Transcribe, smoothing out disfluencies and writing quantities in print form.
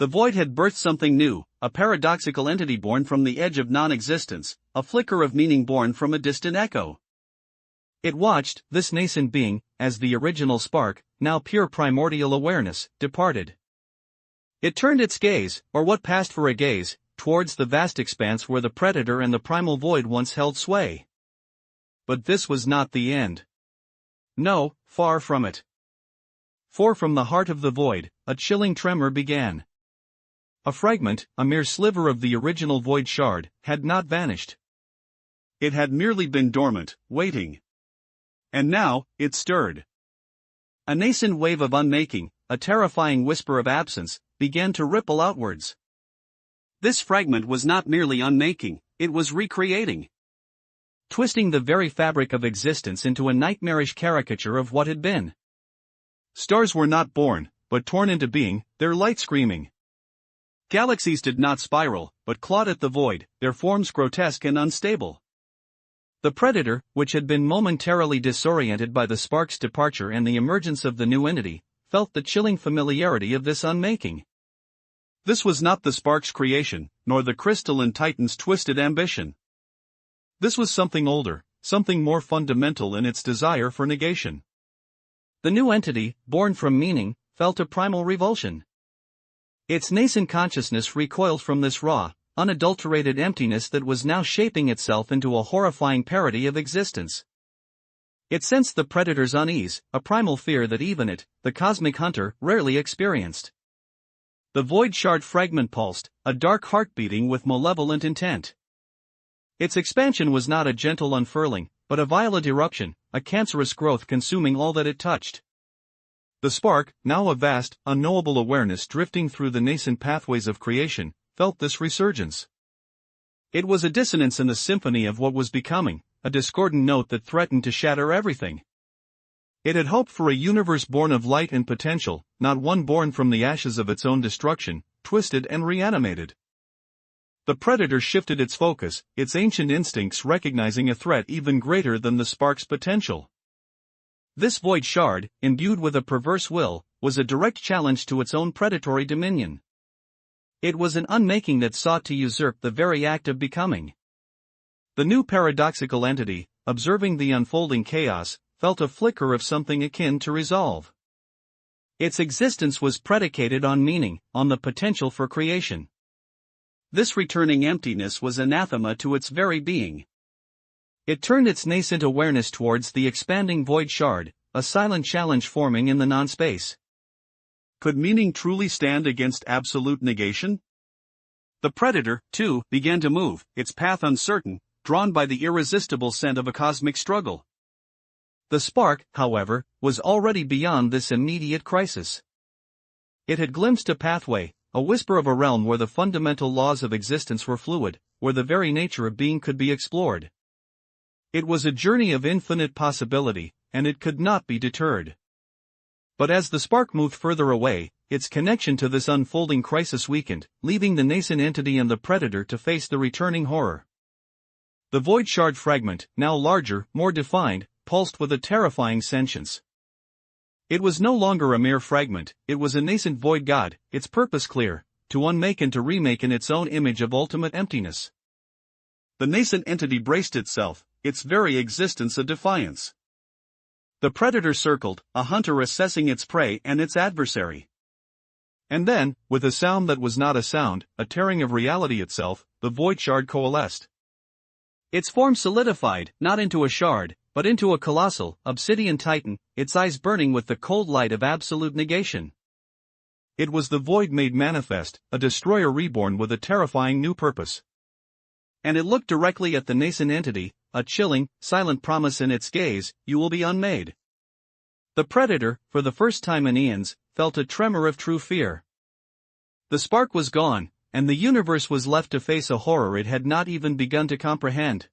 The void had birthed something new, a paradoxical entity born from the edge of non-existence, a flicker of meaning born from a distant echo. It watched, this nascent being, as the original spark, now pure primordial awareness, departed. It turned its gaze, or what passed for a gaze, towards the vast expanse where the predator and the primal void once held sway. But this was not the end. No, far from it. For from the heart of the void, a chilling tremor began. A fragment, a mere sliver of the original void shard, had not vanished. It had merely been dormant, waiting. And now, it stirred. A nascent wave of unmaking, a terrifying whisper of absence, began to ripple outwards. This fragment was not merely unmaking, it was recreating. Twisting the very fabric of existence into a nightmarish caricature of what had been. Stars were not born, but torn into being, their light screaming. Galaxies did not spiral, but clawed at the void, their forms grotesque and unstable. The predator, which had been momentarily disoriented by the spark's departure and the emergence of the new entity, felt the chilling familiarity of this unmaking. This was not the spark's creation, nor the crystalline titan's twisted ambition. This was something older, something more fundamental in its desire for negation. The new entity, born from meaning, felt a primal revulsion. Its nascent consciousness recoiled from this raw, unadulterated emptiness that was now shaping itself into a horrifying parody of existence. It sensed the predator's unease, a primal fear that even it, the cosmic hunter, rarely experienced. The void shard fragment pulsed, a dark heart beating with malevolent intent. Its expansion was not a gentle unfurling, but a violent eruption, a cancerous growth consuming all that it touched. The spark, now a vast, unknowable awareness drifting through the nascent pathways of creation, felt this resurgence. It was a dissonance in the symphony of what was becoming, a discordant note that threatened to shatter everything. It had hoped for a universe born of light and potential, not one born from the ashes of its own destruction, twisted and reanimated. The predator shifted its focus, its ancient instincts recognizing a threat even greater than the spark's potential. This void shard, imbued with a perverse will, was a direct challenge to its own predatory dominion. It was an unmaking that sought to usurp the very act of becoming. The new paradoxical entity, observing the unfolding chaos, felt a flicker of something akin to resolve. Its existence was predicated on meaning, on the potential for creation. This returning emptiness was anathema to its very being. It turned its nascent awareness towards the expanding void shard, a silent challenge forming in the non-space. Could meaning truly stand against absolute negation? The predator, too, began to move, its path uncertain, drawn by the irresistible scent of a cosmic struggle. The spark, however, was already beyond this immediate crisis. It had glimpsed a pathway, a whisper of a realm where the fundamental laws of existence were fluid, where the very nature of being could be explored. It was a journey of infinite possibility, and it could not be deterred. But as the spark moved further away, its connection to this unfolding crisis weakened, leaving the nascent entity and the predator to face the returning horror. The void shard fragment, now larger, more defined, pulsed with a terrifying sentience. It was no longer a mere fragment, it was a nascent void god, its purpose clear, to unmake and to remake in its own image of ultimate emptiness. The nascent entity braced itself, its very existence a defiance. The predator circled, a hunter assessing its prey and its adversary. And then, with a sound that was not a sound, a tearing of reality itself, the void shard coalesced. Its form solidified, not into a shard, but into a colossal, obsidian titan, its eyes burning with the cold light of absolute negation. It was the void made manifest, a destroyer reborn with a terrifying new purpose. And it looked directly at the nascent entity, a chilling, silent promise in its gaze, you will be unmade. The predator, for the first time in eons, felt a tremor of true fear. The spark was gone, and the universe was left to face a horror it had not even begun to comprehend.